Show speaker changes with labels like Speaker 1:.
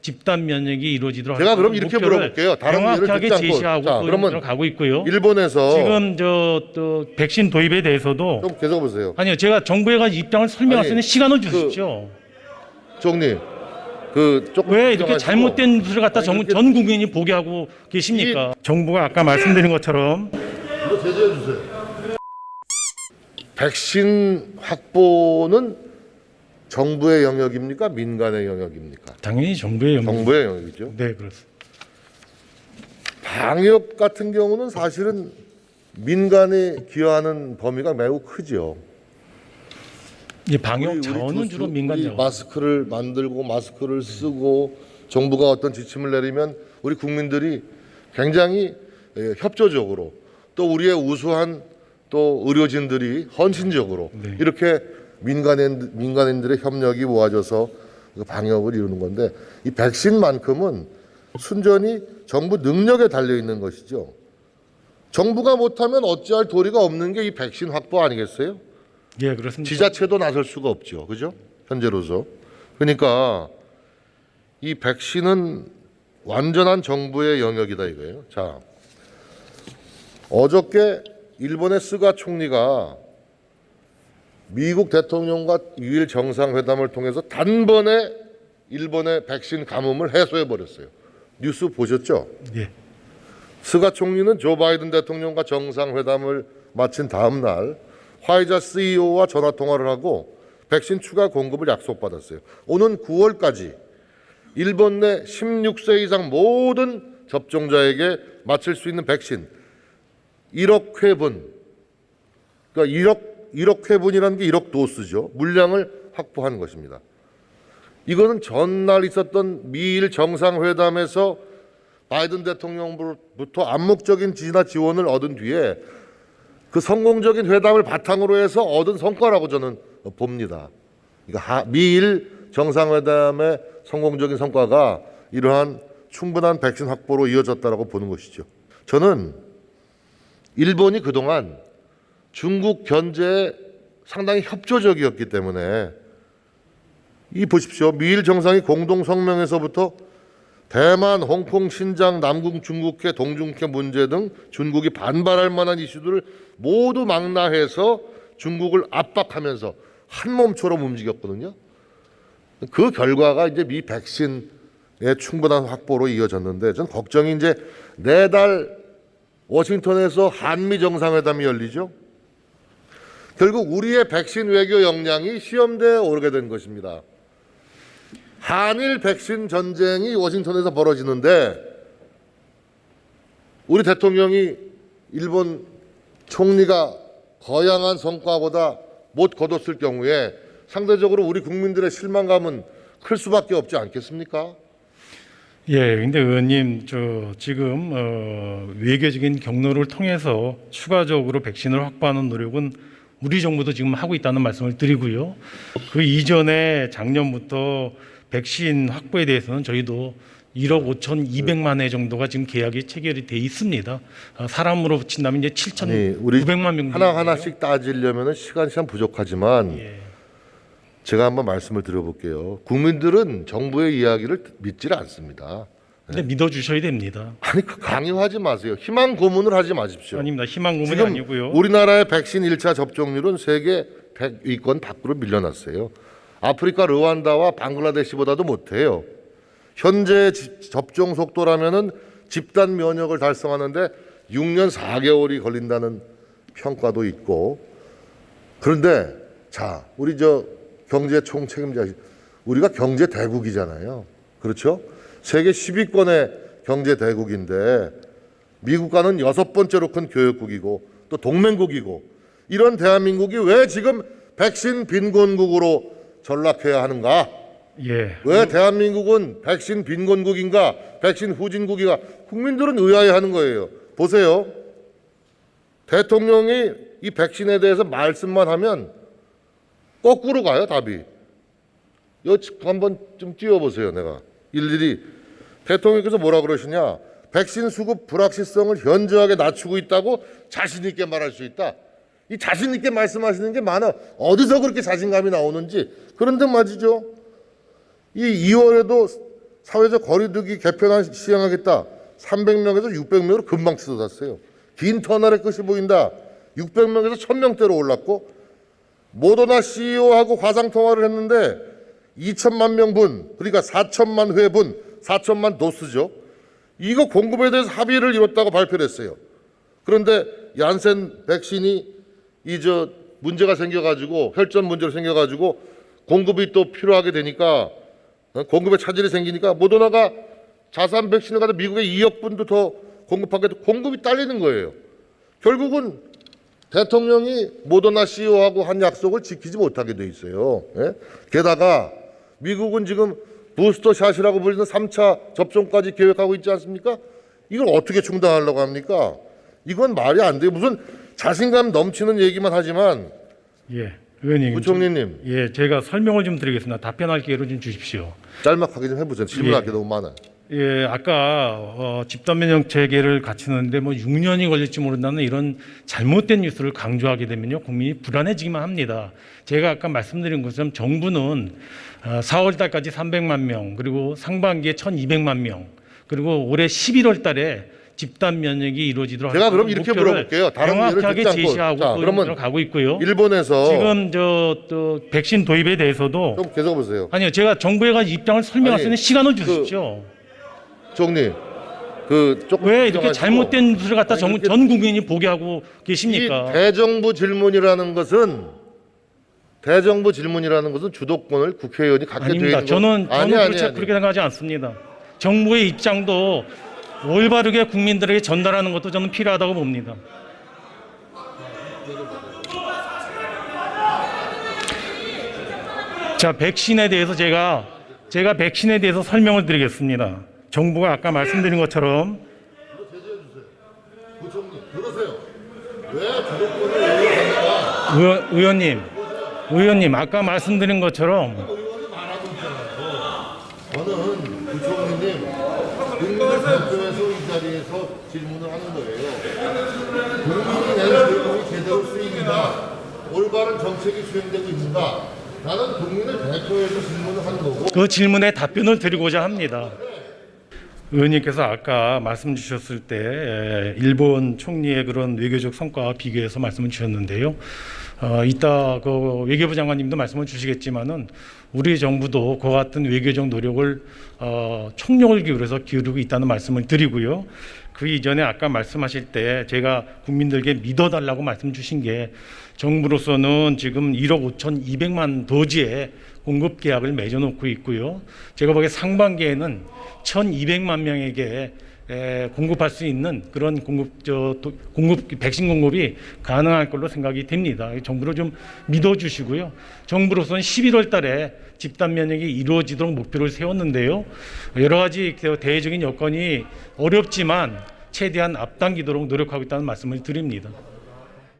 Speaker 1: 집단 면역이 이루어지도록
Speaker 2: 제가 그럼 이렇게 물어볼게요. 다른
Speaker 1: 명확하게
Speaker 2: 듣지 않고.
Speaker 1: 제시하고
Speaker 2: 자, 그러면
Speaker 1: 가고 있고요.
Speaker 2: 일본에서
Speaker 1: 지금 또 백신 도입에 대해서도
Speaker 2: 좀 계속 보세요.
Speaker 1: 아니요, 제가 정부에 가서 입장을 설명할 수 있는 시간을 주십시오.
Speaker 2: 총리, 조금
Speaker 1: 왜 이렇게
Speaker 2: 걱정하시고.
Speaker 1: 잘못된 뉴스를 갖다 전 국민이 보게 하고 계십니까? 정부가 아까 말씀드린 것처럼
Speaker 2: 이거 제재해 주세요. 백신 확보는 정부의 영역입니까? 민간의 영역입니까?
Speaker 1: 당연히 정부의 영역.
Speaker 2: 정부의 영역이죠.
Speaker 1: 네, 그렇습니다.
Speaker 2: 방역 같은 경우는 사실은 민간이 기여하는 범위가 매우 크죠.
Speaker 1: 이 방역
Speaker 2: 우리
Speaker 1: 자원은 주로 민간
Speaker 2: 우리
Speaker 1: 자원.
Speaker 2: 마스크를 만들고 마스크를 쓰고 정부가 어떤 지침을 내리면 우리 국민들이 굉장히 협조적으로 또 우리의 우수한 또 의료진들이 헌신적으로
Speaker 1: 네.
Speaker 2: 이렇게 민간인들의 협력이 모아져서 그 방역을 이루는 건데 이 백신만큼은 순전히 정부 능력에 달려 있는 것이죠. 정부가 못하면 어찌할 도리가 없는 게 이 백신 확보 아니겠어요?
Speaker 1: 예, 그렇습니다.
Speaker 2: 지자체도 나설 수가 없죠. 그죠? 현재로서. 그러니까 이 백신은 완전한 정부의 영역이다 이거예요. 자, 어저께 일본의 스가 총리가 미국 대통령과 유일 정상회담을 통해서 단번에 일본의 백신 가뭄을 해소해 버렸어요. 뉴스 보셨죠?
Speaker 1: 예.
Speaker 2: 스가 총리는 조 바이든 대통령과 정상회담을 마친 다음 날 화이자 CEO와 전화 통화를 하고 백신 추가 공급을 약속받았어요. 오는 9월까지 일본 내 16세 이상 모든 접종자에게 맞출 수 있는 백신 1억 회분, 그러니까 1억 회분이라는 게 1억 도스죠. 물량을 확보한 것입니다. 이거는 전날 있었던 미일 정상회담에서 바이든 대통령부터 암묵적인 지지나 지원을 얻은 뒤에 그 성공적인 회담을 바탕으로 해서 얻은 성과라고 저는 봅니다. 그러니까 미일 정상회담의 성공적인 성과가 이러한 충분한 백신 확보로 이어졌다라고 보는 것이죠. 저는 일본이 그동안 중국 견제에 상당히 협조적이었기 때문에 이 보십시오. 미일 정상이 공동 성명에서부터 대만, 홍콩, 신장, 남궁, 중국해, 동중해 문제 등 중국이 반발할 만한 이슈들을 모두 망라해서 중국을 압박하면서 한 몸처럼 움직였거든요. 그 결과가 이제 미 백신의 충분한 확보로 이어졌는데 전 걱정이 이제 내달 워싱턴에서 한미 정상회담이 열리죠. 결국 우리의 백신 외교 역량이 시험대에 오르게 된 것입니다. 한일 백신 전쟁이 워싱턴에서 벌어지는데 우리 대통령이 일본 총리가 거양한 성과보다 못 거뒀을 경우에 상대적으로 우리 국민들의 실망감은 클 수밖에 없지 않겠습니까?
Speaker 1: 예, 근데 의원님, 지금 외교적인 경로를 통해서 추가적으로 백신을 확보하는 노력은 우리 정부도 지금 하고 있다는 말씀을 드리고요. 그 이전에 작년부터 백신 확보에 대해서는 저희도 1억 5,200만 회 정도가 지금 계약이 체결이 돼 있습니다. 사람으로 친다면 이제 7,900만 명.
Speaker 2: 하나하나씩 따지려면 시간이 참 부족하지만
Speaker 1: 예.
Speaker 2: 제가 한번 말씀을 드려볼게요. 국민들은 정부의 이야기를 믿질 않습니다.
Speaker 1: 근데 믿어주셔야 됩니다.
Speaker 2: 아니 강요하지 마세요. 희망 고문을 하지 마십시오.
Speaker 1: 아닙니다. 희망 고문이
Speaker 2: 지금
Speaker 1: 아니고요.
Speaker 2: 우리나라의 백신 1차 접종률은 세계 100위권 밖으로 밀려났어요. 아프리카 르완다와 방글라데시보다도 못해요. 현재 접종 속도라면은 집단 면역을 달성하는데 6년 4개월이 걸린다는 평가도 있고. 그런데 자, 우리 경제 총책임자, 우리가 경제 대국이잖아요. 그렇죠? 세계 10위권의 경제 대국인데 미국과는 6번째로 큰 교역국이고 또 동맹국이고 이런 대한민국이 왜 지금 백신 빈곤국으로 전락해야 하는가?
Speaker 1: 예.
Speaker 2: 왜 대한민국은 백신 빈곤국인가? 백신 후진국이가? 국민들은 의아해하는 거예요. 보세요. 대통령이 이 백신에 대해서 말씀만 하면 거꾸로 가요, 답이. 이거 한번 좀 띄워보세요, 내가. 일일이. 대통령께서 뭐라 그러시냐. 백신 수급 불확실성을 현저하게 낮추고 있다고 자신 있게 말할 수 있다. 이 자신 있게 말씀하시는 게 많아. 어디서 그렇게 자신감이 나오는지. 그런데 말이죠. 이 2월에도 사회적 거리두기 개편안 시행하겠다. 300명에서 600명으로 금방 치솟았어요. 긴 터널의 끝이 보인다. 600명에서 1000명대로 올랐고 모더나 CEO하고 화상 통화를 했는데 2천만 명분, 그러니까 4천만 회분, 4천만 도스죠. 이거 공급에 대해서 합의를 이뤘다고 발표를 했어요. 그런데 얀센 백신이 문제가 생겨가지고 혈전 문제로 생겨가지고 공급이 또 필요하게 되니까 공급에 차질이 생기니까 모더나가 자산 백신을 가지고 미국에 2억 분도 더 공급하겠다. 공급이 딸리는 거예요. 결국은 대통령이 모더나 CEO하고 한 약속을 지키지 못하게 돼 있어요. 예? 게다가 미국은 지금 부스터샷이라고 불리는 3차 접종까지 계획하고 있지 않습니까? 이걸 어떻게 중단하려고 합니까? 이건 말이 안 돼요. 무슨 자신감 넘치는 얘기만 하지만.
Speaker 1: 예, 의원님.
Speaker 2: 부총리님.
Speaker 1: 예, 제가 설명을 좀 드리겠습니다. 답변할 기회를 좀 주십시오.
Speaker 2: 짤막하게 좀 해보세요. 질문할 게 너무 많아요.
Speaker 1: 예, 아까 집단 면역 체계를 갖추는데 뭐 6년이 걸릴지 모른다는 이런 잘못된 뉴스를 강조하게 되면요 국민이 불안해지기만 합니다. 제가 아까 말씀드린 것처럼 정부는 4월 달까지 300만 명, 그리고 상반기에 1,200만 명, 그리고 올해 11월 달에 집단 면역이 이루어지도록
Speaker 2: 제가 그럼 이렇게 물어볼게요. 다른
Speaker 1: 명확하게
Speaker 2: 예를 듣지 않고.
Speaker 1: 제시하고
Speaker 2: 자, 그러면
Speaker 1: 들어가고 있고요.
Speaker 2: 일본에서
Speaker 1: 지금 또 백신 도입에 대해서도
Speaker 2: 좀 계속 보세요.
Speaker 1: 아니요, 제가 정부에 가서 입장을 설명할 수 있는 시간을 주십시오.
Speaker 2: 총리, 조금
Speaker 1: 왜 이렇게
Speaker 2: 걱정하시고.
Speaker 1: 잘못된 뉴스를 갖다 전
Speaker 2: 이렇게
Speaker 1: 국민이 보게 하고
Speaker 2: 이
Speaker 1: 계십니까?
Speaker 2: 대정부 질문이라는 것은 주도권을 국회의원이 갖게 되어
Speaker 1: 아닙니다.
Speaker 2: 있는
Speaker 1: 저는
Speaker 2: 아니.
Speaker 1: 그렇게 생각하지 않습니다. 정부의 입장도 올바르게 국민들에게 전달하는 것도 저는 필요하다고 봅니다. 자, 백신에 대해서 제가 백신에 대해서 설명을 드리겠습니다. 정부가 아까 말씀드린 것처럼
Speaker 2: 부총리 들으세요. 왜 주도권을 의원합니까?
Speaker 1: 의원님 아까 말씀드린 것처럼
Speaker 2: 의원이 말하고 있잖아요. 저는 부총리님 국민을 대표해서 이 자리에서 질문을 하는 거예요. 국민이 낸 세금이 제대로 쓰입니다. 올바른 정책이 수행되고 있는가? 나는 국민을 대표해서 질문을 하는 거고.
Speaker 1: 그 질문에 답변을 드리고자 합니다. 의원님께서 아까 말씀 주셨을 때 일본 총리의 그런 외교적 성과와 비교해서 말씀을 주셨는데요. 이따 그 외교부 장관님도 말씀을 주시겠지만은 우리 정부도 그와 같은 외교적 노력을 총력을 기울이고 있다는 말씀을 드리고요. 그 이전에 아까 말씀하실 때 제가 국민들께 믿어달라고 말씀 주신 게 정부로서는 지금 1억 5,200만 도지의 공급 계약을 맺어놓고 있고요. 제가 보기에 상반기에는 1,200만 명에게 공급할 수 있는 그런 백신 공급이 가능할 걸로 생각이 됩니다. 정부를 좀 믿어주시고요. 정부로서는 11월 달에 집단 면역이 이루어지도록 목표를 세웠는데요. 여러 가지 대외적인 여건이 어렵지만 최대한 앞당기도록 노력하고 있다는 말씀을 드립니다.